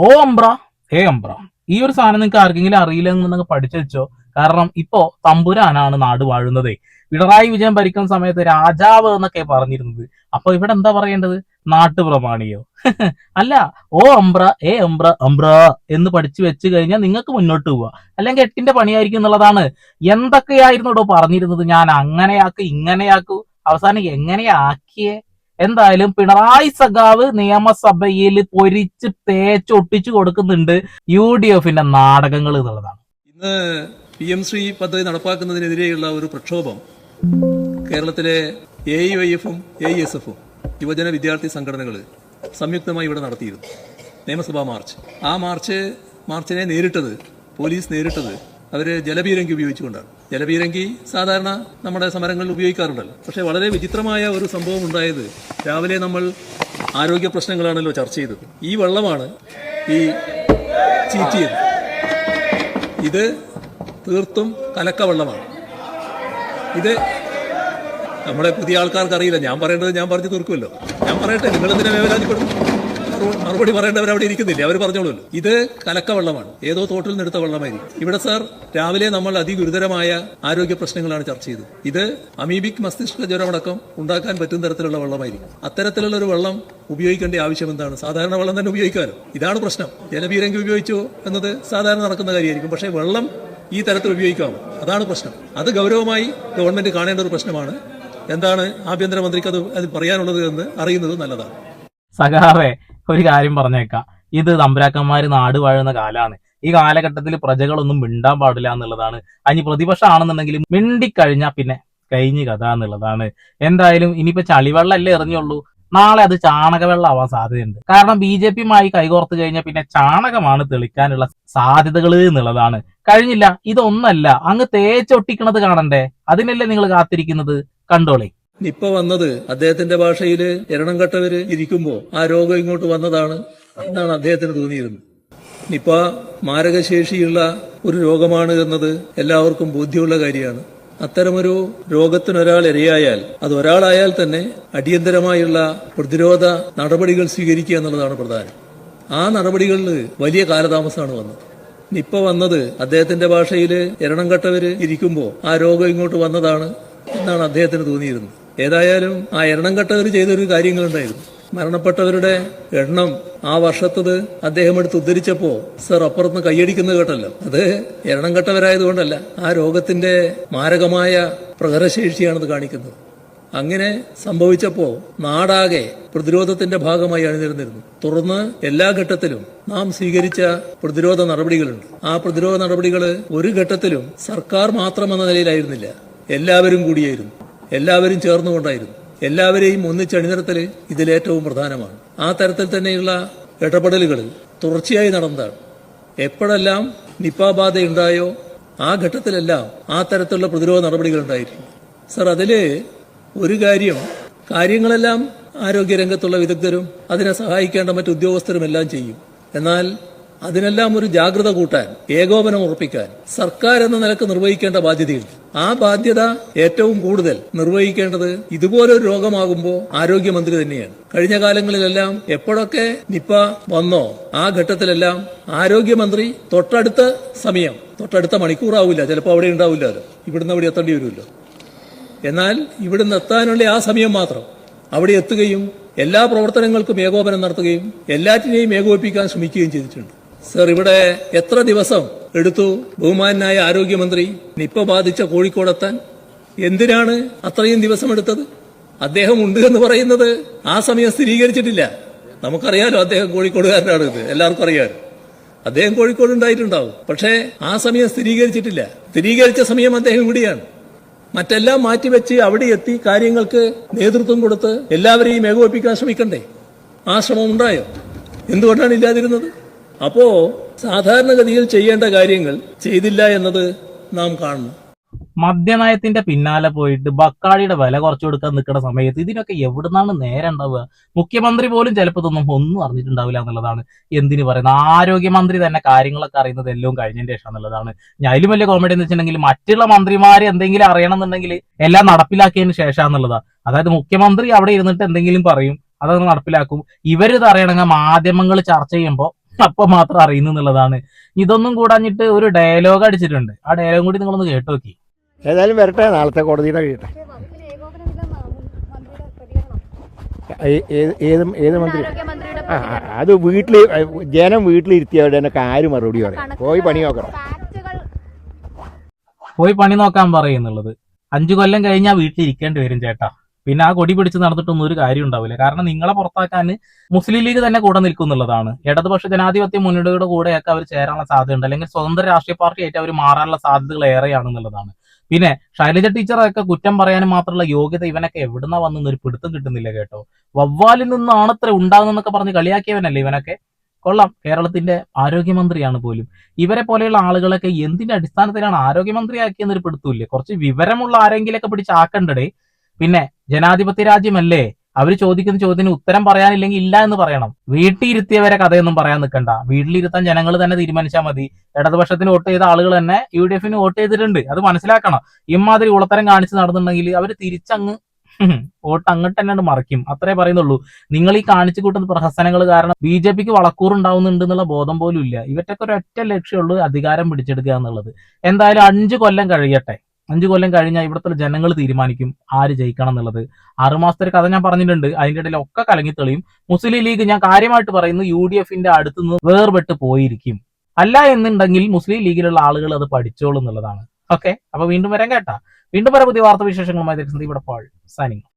ഓ അംബ്ര ഏ അംബ്ര ഈ ഒരു സാധനം നിങ്ങൾക്ക് ആർക്കെങ്കിലും അറിയില്ലെന്ന് പഠിച്ചു വെച്ചോ. കാരണം ഇപ്പോ തമ്പുരാനാണ് നാട് വാഴുന്നത്. പിണറായി വിജയൻ ഭരിക്കുന്ന സമയത്ത് രാജാവ് എന്നൊക്കെ പറഞ്ഞിരുന്നത്. അപ്പൊ ഇവിടെ എന്താ പറയേണ്ടത്? നാട്ടുപ്രമാണിയോ? അല്ല, ഓ അംബ്ര ഏ അംബ്ര അംബ്ര എന്ന് പഠിച്ചു വെച്ച് കഴിഞ്ഞാൽ നിങ്ങൾക്ക് മുന്നോട്ട് പോവുക. അല്ലെങ്കിൽ 8ന്റെ പണിയായിരിക്കും എന്നുള്ളതാണ്. എന്തൊക്കെയായിരുന്നു ഇവിടെ പറഞ്ഞിരുന്നത്? ഞാൻ അങ്ങനെയാക്കൂ ഇങ്ങനെയാക്കൂ. അവസാനം എങ്ങനെയാക്കിയേ? എന്തായാലും പിണറായി സഖാവ് നിയമസഭയിൽ പൊരിച്ച് തേച്ചൊട്ടിച്ചു കൊടുക്കുന്നുണ്ട് UDFന്റെ നാടകങ്ങൾ എന്നുള്ളതാണ്. ഇന്ന് PM-ശ്രീ പദ്ധതി നടപ്പാക്കുന്നതിനെതിരെയുള്ള ഒരു പ്രക്ഷോഭം കേരളത്തിലെ AIYF-ഉം AISF-ഉം യുവജന വിദ്യാർത്ഥി സംഘടനകൾ സംയുക്തമായി ഇവിടെ നടത്തിയിരുന്നു. നിയമസഭാ മാർച്ച്. ആ മാർച്ചിനെ പോലീസ് നേരിട്ടത് അവര് ജലപീരങ്കി ഉപയോഗിച്ചുകൊണ്ടാണ്. ജലപീരങ്കി സാധാരണ നമ്മുടെ സമരങ്ങളിൽ ഉപയോഗിക്കാറുണ്ടല്ലോ. പക്ഷെ വളരെ വിചിത്രമായ ഒരു സംഭവം ഉണ്ടായത്, രാവിലെ നമ്മൾ ആരോഗ്യ പ്രശ്നങ്ങളാണല്ലോ ചർച്ച ചെയ്തത്. ഈ വെള്ളമാണ് ഈ ചീറ്റിയത്. ഇത് തീർത്തും കലക്ക വെള്ളമാണ്. ഇത് നമ്മുടെ പുതിയ ആൾക്കാർക്ക് അറിയില്ല. ഞാൻ പറയേണ്ടത് ഞാൻ പറഞ്ഞു തീർക്കുമല്ലോ. ഞാൻ പറയട്ടെ, നിങ്ങളെന്തിനാ വേവലാതിപ്പെടും? മറുപടി പറയേണ്ടവർ അവിടെ ഇരിക്കുന്നില്ലേ, അവർ പറഞ്ഞോളൂല്ലോ. ഇത് കലക്ക വെള്ളമാണ്, ഏതോ തോട്ടിൽ നിന്നെടുത്ത വെള്ളമായിരിക്കും. ഇവിടെ സാർ രാവിലെ നമ്മൾ അതിഗുരുതരമായ ആരോഗ്യ പ്രശ്നങ്ങളാണ് ചർച്ച ചെയ്തത്. ഇത് അമീബിക് മസ്തിഷ്ക ജ്വരമടക്കം ഉണ്ടാക്കാൻ പറ്റുന്ന തരത്തിലുള്ള വെള്ളമായിരിക്കും. അത്തരത്തിലുള്ള ഒരു വെള്ളം ഉപയോഗിക്കേണ്ട ആവശ്യം എന്താണ്? സാധാരണ വെള്ളം തന്നെ ഉപയോഗിക്കാമല്ലോ. ഇതാണ് പ്രശ്നം. ജലപീരങ്കി ഉപയോഗിച്ചോ എന്നത് സാധാരണ നടക്കുന്ന കാര്യമായിരിക്കും. പക്ഷേ വെള്ളം ഈ തരത്തിൽ ഉപയോഗിക്കാമോ? അതാണ് പ്രശ്നം. അത് ഗൗരവമായി ഗവൺമെന്റ് കാണേണ്ട ഒരു പ്രശ്നമാണ്. എന്താണ് ആഭ്യന്തരമന്ത്രിക്ക് അത് പറയാനുള്ളത് എന്ന് അറിയുന്നത് നല്ലതാണ്. സഖാവേ, ഒരു കാര്യം പറഞ്ഞേക്കാം. ഇത് തമ്പുരാക്കന്മാര് നാട് വാഴുന്ന കാലാണ്. ഈ കാലഘട്ടത്തിൽ പ്രജകളൊന്നും മിണ്ടാൻ പാടില്ല എന്നുള്ളതാണ്. അതിന് പ്രതിപക്ഷമാണെന്നുണ്ടെങ്കിൽ മിണ്ടിക്കഴിഞ്ഞാൽ പിന്നെ കഴിഞ്ഞു കഥ എന്നുള്ളതാണ്. എന്തായാലും ഇനിയിപ്പോ ചളിവെള്ളമല്ലേ എറിഞ്ഞുള്ളൂ, നാളെ അത് ചാണകവെള്ളം ആവാൻ സാധ്യതയുണ്ട്. കാരണം BJPയുമായി കൈകോർത്ത് കഴിഞ്ഞാൽ പിന്നെ ചാണകമാണ് തെളിക്കാനുള്ള സാധ്യതകൾ എന്നുള്ളതാണ്. കഴിഞ്ഞില്ല, ഇതൊന്നല്ല, അങ്ങ് തേച്ചൊട്ടിക്കണത് കാണണ്ടേ? അതിനല്ലേ നിങ്ങൾ കാത്തിരിക്കുന്നത്? കണ്ടോളേ. നിപ്പ വന്നത് അദ്ദേഹത്തിന്റെ ഭാഷയിൽ എരണം കെട്ടവര് ഇരിക്കുമ്പോ ആ രോഗം ഇങ്ങോട്ട് വന്നതാണ് എന്നാണ് അദ്ദേഹത്തിന് തോന്നിയിരുന്നത്. നിപ്പ മാരകശേഷിയുള്ള ഒരു രോഗമാണ് എന്നത് എല്ലാവർക്കും ബോധ്യമുള്ള കാര്യമാണ്. അത്തരമൊരു രോഗത്തിനൊരാൾ ഇരയായാൽ, അത് ഒരാളായാൽ തന്നെ അടിയന്തരമായുള്ള പ്രതിരോധ നടപടികൾ സ്വീകരിക്കുക എന്നുള്ളതാണ് പ്രധാനം. ആ നടപടികളിൽ വലിയ കാലതാമസമാണ് വന്നത്. നിപ്പ വന്നത് അദ്ദേഹത്തിന്റെ ഭാഷയിൽ എരണം കെട്ടവര് ഇരിക്കുമ്പോ ആ രോഗം ഇങ്ങോട്ട് വന്നതാണ് എന്നാണ് അദ്ദേഹത്തിന് തോന്നിയിരുന്നത്. ഏതായാലും ആ എണ്ണം കെട്ടവർ ചെയ്തൊരു കാര്യങ്ങളുണ്ടായിരുന്നു. മരണപ്പെട്ടവരുടെ എണ്ണം ആ വർഷത്തത് അദ്ദേഹം എടുത്ത് ഉദ്ധരിച്ചപ്പോ സർ അപ്പുറത്ത് കൈയടിക്കുന്നത് കേട്ടല്ലോ. അത് എണ്ണം കെട്ടവരായതുകൊണ്ടല്ല, ആ രോഗത്തിന്റെ മാരകമായ പ്രഹരശേഷിയാണത് കാണിക്കുന്നത്. അങ്ങനെ സംഭവിച്ചപ്പോ നാടാകെ പ്രതിരോധത്തിന്റെ ഭാഗമായി അണിനിരന്നിരുന്നു. തുടർന്ന് എല്ലാ ഘട്ടത്തിലും നാം സ്വീകരിച്ച പ്രതിരോധ നടപടികളുണ്ട്. ആ പ്രതിരോധ നടപടികൾ ഒരു ഘട്ടത്തിലും സർക്കാർ മാത്രമെന്ന നിലയിലായിരുന്നില്ല, എല്ലാവരും കൂടിയായിരുന്നു. എല്ലാവരും ചേർന്നുകൊണ്ടായിരുന്നു. എല്ലാവരെയും ഒന്നിച്ചണിനിരത്തല് ഇതിലേറ്റവും പ്രധാനമാണ്. ആ തരത്തിൽ തന്നെയുള്ള ഇടപെടലുകൾ തുടർച്ചയായി നടന്നതാണ്. എപ്പോഴെല്ലാം നിപ്പ ബാധ ഉണ്ടായോ ആ ഘട്ടത്തിലെല്ലാം ആ തരത്തിലുള്ള പ്രതിരോധ നടപടികൾ ഉണ്ടായിരുന്നു. സർ, അതില് ഒരു കാര്യങ്ങളെല്ലാം ആരോഗ്യരംഗത്തുള്ള വിദഗ്ധരും അതിനെ സഹായിക്കേണ്ട മറ്റു ഉദ്യോഗസ്ഥരും എല്ലാം ചെയ്യും. എന്നാൽ അതിനെല്ലാം ഒരു ജാഗ്രത കൂട്ടാൻ, ഏകോപനം ഉറപ്പിക്കാൻ സർക്കാർ എന്ന നിലക്ക് നിർവഹിക്കേണ്ട ബാധ്യതയുണ്ട്. ആ ബാധ്യത ഏറ്റവും കൂടുതൽ നിർവഹിക്കേണ്ടത് ഇതുപോലൊരു രോഗമാകുമ്പോൾ ആരോഗ്യമന്ത്രി തന്നെയാണ്. കഴിഞ്ഞ കാലങ്ങളിലെല്ലാം എപ്പോഴൊക്കെ നിപ്പ വന്നോ ആ ഘട്ടത്തിലെല്ലാം ആരോഗ്യമന്ത്രി തൊട്ടടുത്ത മണിക്കൂറാവില്ല, ചിലപ്പോൾ അവിടെ ഉണ്ടാവില്ലല്ലോ, ഇവിടുന്ന് അവിടെ എത്തേണ്ടി വരുമല്ലോ. എന്നാൽ ഇവിടുന്ന് എത്താനുള്ള ആ സമയം മാത്രം അവിടെ എത്തുകയും എല്ലാ പ്രവർത്തനങ്ങൾക്കും ഏകോപനം നടത്തുകയും എല്ലാറ്റിനെയും ഏകോപിപ്പിക്കാൻ ശ്രമിക്കുകയും ചെയ്തിട്ടുണ്ട്. സർ, ഇവിടെ എത്ര ദിവസം എടുത്തു ബഹുമാനായ ആരോഗ്യമന്ത്രി നിപ്പ ബാധിച്ച കോഴിക്കോടെത്താൻ? എന്തിനാണ് അത്രയും ദിവസം എടുത്തത്? അദ്ദേഹം ഉണ്ട് എന്ന് പറയുന്നത് ആ സമയം സ്ഥിരീകരിച്ചിട്ടില്ല. നമുക്കറിയാലോ, അദ്ദേഹം കോഴിക്കോടുകാരനാണ്, ഇത് എല്ലാവർക്കും അറിയാലോ. അദ്ദേഹം കോഴിക്കോട് ഉണ്ടായിട്ടുണ്ടാവും, പക്ഷേ ആ സമയം സ്ഥിരീകരിച്ചിട്ടില്ല. സ്ഥിരീകരിച്ച സമയം അദ്ദേഹം ഇവിടെയാണ്. മറ്റെല്ലാം മാറ്റിവെച്ച് അവിടെ എത്തി കാര്യങ്ങൾക്ക് നേതൃത്വം കൊടുത്ത് എല്ലാവരെയും ഏകോപിപ്പിക്കാൻ ശ്രമിക്കണ്ടേ? ആ ശ്രമം ഉണ്ടായോ? എന്തുകൊണ്ടാണ് ഇല്ലാതിരുന്നത്? അപ്പോ സാധാരണഗതിയിൽ ചെയ്യേണ്ട കാര്യങ്ങൾ ചെയ്തില്ല എന്നത് നാം കാണുന്നു. മദ്യനയത്തിന്റെ പിന്നാലെ പോയിട്ട് ബക്കാളിയുടെ വില കുറച്ചു കൊടുക്കാൻ നിൽക്കുന്ന സമയത്ത് ഇതിനൊക്കെ എവിടുന്നാണ് നേരം ഉണ്ടാവുക? മുഖ്യമന്ത്രി പോലും ചിലപ്പോൾ ഒന്നും അറിഞ്ഞിട്ടുണ്ടാവില്ല എന്നുള്ളതാണ്. എന്തിനു പറയുന്നത്, ആരോഗ്യമന്ത്രി തന്നെ കാര്യങ്ങളൊക്കെ അറിയുന്നത് എല്ലാം കഴിഞ്ഞതിന്റെ ശേഷം എന്നുള്ളതാണ്. ഞാൻ അതിലും വലിയ കോമഡി എന്ന് വെച്ചിട്ടുണ്ടെങ്കിൽ മറ്റുള്ള മന്ത്രിമാര് എന്തെങ്കിലും അറിയണം എന്നുണ്ടെങ്കിൽ എല്ലാം നടപ്പിലാക്കിയതിന് ശേഷം എന്നുള്ളതാണ്. അതായത് മുഖ്യമന്ത്രി അവിടെ ഇരുന്നിട്ട് എന്തെങ്കിലും പറയും, അതൊന്ന് നടപ്പിലാക്കും. ഇവരിത് അറിയണമെങ്കിൽ മാധ്യമങ്ങൾ ചർച്ച ചെയ്യുമ്പോൾ അപ്പൊ മാത്രം അറിയുന്നു എന്നുള്ളതാണ്. ഇതൊന്നും കൂടാഞ്ഞിട്ട് ഒരു ഡയലോഗ് അടിച്ചിട്ടുണ്ട്. ആ ഡയലോഗ് കൂടി നിങ്ങളൊന്ന് കേട്ടു നോക്കി. ഏതായാലും വരട്ടെ, നാളത്തെ കോടതിയുടെ കഴിയട്ടെ. ഏത് മന്ത്രി? അത് വീട്ടിൽ ജനം വീട്ടിലിരുത്തിയവരുടെ തന്നെ ആര് മറുപടി പറയും? പോയി പണി നോക്കണം. പോയി പണി നോക്കാൻ പറയുന്നുള്ളത്. 5 കൊല്ലം കഴിഞ്ഞാൽ വീട്ടിലിരിക്കേണ്ടി വരും ചേട്ടാ. പിന്നെ ആ കൊടി പിടിച്ച് നടന്നിട്ടൊന്നും ഒരു കാര്യം ഉണ്ടാവില്ല. കാരണം നിങ്ങളെ പുറത്താക്കാൻ മുസ്ലിം ലീഗ് തന്നെ കൂടെ നിൽക്കുന്നുള്ളതാണ്. ഇടതുപക്ഷ ജനാധിപത്യ മുന്നണിയുടെ കൂടെയൊക്കെ അവർ ചേരാനുള്ള സാധ്യതയുണ്ട്, അല്ലെങ്കിൽ സ്വതന്ത്ര രാഷ്ട്രീയ പാർട്ടിയായിട്ട് അവർ മാറാനുള്ള സാധ്യതകൾ ഏറെയാണെന്നുള്ളതാണ്. പിന്നെ ശൈലജ ടീച്ചറൊക്കെ കുറ്റം പറയാനും മാത്രമുള്ള യോഗ്യത ഇവനൊക്കെ എവിടുന്ന വന്നൊരു പിടുത്തം കിട്ടുന്നില്ല കേട്ടോ. വവ്വാലിൽ നിന്നാണ് അത്ര ഉണ്ടാകുന്നൊക്കെ പറഞ്ഞ് കളിയാക്കിയവനല്ലേ ഇവനൊക്കെ. കൊള്ളാം, കേരളത്തിന്റെ ആരോഗ്യമന്ത്രിയാണ് പോലും. ഇവരെ പോലെയുള്ള ആളുകളൊക്കെ എന്തിന്റെ അടിസ്ഥാനത്തിലാണ് ആരോഗ്യമന്ത്രിയാക്കിയെന്നൊരു പിടുത്തമില്ലേ? കുറച്ച് വിവരമുള്ള ആരെങ്കിലൊക്കെ പിടിച്ചാക്കണ്ടേ. പിന്നെ ജനാധിപത്യ രാജ്യമല്ലേ, അവര് ചോദിക്കുന്ന ചോദ്യത്തിന് ഉത്തരം പറയാനില്ലെങ്കിൽ ഇല്ല എന്ന് പറയണം. വീട്ടിലിരുത്തിയവരെ കഥയൊന്നും പറയാൻ നിൽക്കണ്ട. വീട്ടിലിരുത്താൻ ജനങ്ങൾ തന്നെ തീരുമാനിച്ചാൽ മതി. ഇടതുപക്ഷത്തിന് വോട്ട് ചെയ്ത ആളുകൾ തന്നെ UDF-ന് വോട്ട് ചെയ്തിട്ടുണ്ട്, അത് മനസ്സിലാക്കണം. ഇമാതിരി ഉളത്തരം കാണിച്ച് നടന്നിട്ടുണ്ടെങ്കിൽ അവർ തിരിച്ചങ്ങ് വോട്ട് അങ്ങോട്ട് തന്നെ മറിക്കും, അത്രേ പറയുന്നുള്ളൂ. നിങ്ങൾ ഈ കാണിച്ചു കൂട്ടുന്ന പ്രഹസനങ്ങൾ കാരണം BJP-ക്ക് വളക്കൂറുണ്ടാവുന്നുണ്ട് എന്നുള്ള ബോധം പോലും ഇല്ല. ഇവറ്റൊക്കെ ഒരൊറ്റ ലക്ഷ്യമുള്ളൂ, അധികാരം പിടിച്ചെടുക്കുക എന്നുള്ളത്. എന്തായാലും 5 കൊല്ലം കഴിയട്ടെ. 5 കൊല്ലം കഴിഞ്ഞാൽ ഇവിടുത്തെ ജനങ്ങൾ തീരുമാനിക്കും ആര് ജയിക്കണം എന്നുള്ളത്. 6 മാസത്തെ ഒരു കഥ ഞാൻ പറഞ്ഞിട്ടുണ്ട്, അതിന്റെ ഇടയിൽ ഒക്കെ കലങ്ങി തെളിയും. മുസ്ലിം ലീഗ്, ഞാൻ കാര്യമായിട്ട് പറയുന്നു, UDF-ന്റെ അടുത്തുനിന്ന് വേർപെട്ട് പോയിരിക്കും. അല്ല എന്നുണ്ടെങ്കിൽ മുസ്ലിം ലീഗിലുള്ള ആളുകൾ അത് പഠിച്ചോളും എന്നുള്ളതാണ്. ഓക്കെ, അപ്പൊ വീണ്ടും വരാൻ കേട്ടാ. വീണ്ടും വരെ പുതിയ വാർത്താ വിശേഷങ്ങളുമായി ഇവിടെ പാൾ സൈനിങ്.